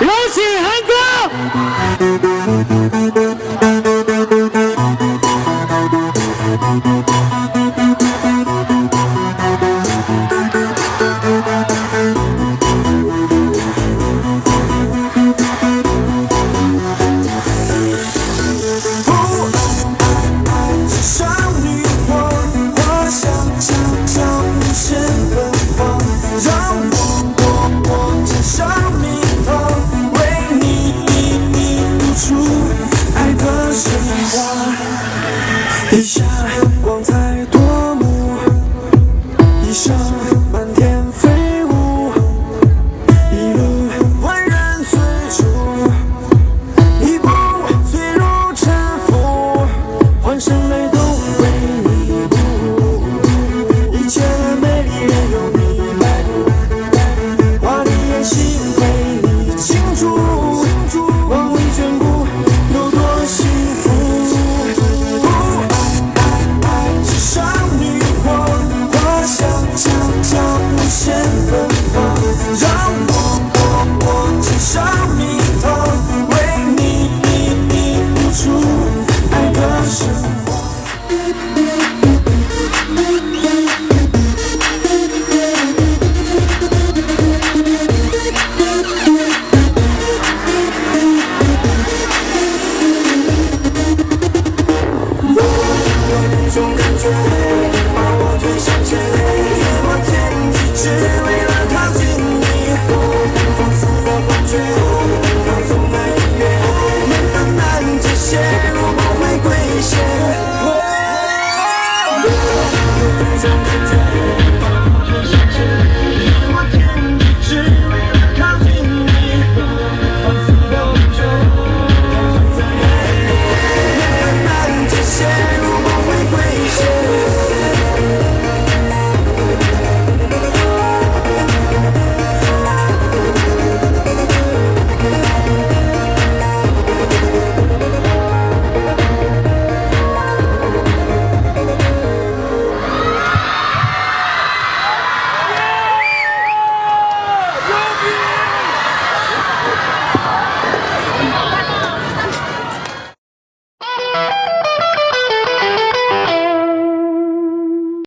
有请韩哥。地下光彩夺目，衣裳满天飞舞，一路万人追逐，一步坠入沉浮，欢声雷动为你鼓舞，一切的美丽任由你摆布，华丽演戏为你庆祝，望你眷顾有多幸福。无限芬芳，让我牵上蜜糖，为你谱出爱的神话。有一种感觉，把我推向前。只为了靠近你，放肆的幻觉，放纵的音乐，很难界限，我不会跪下。有一种感觉。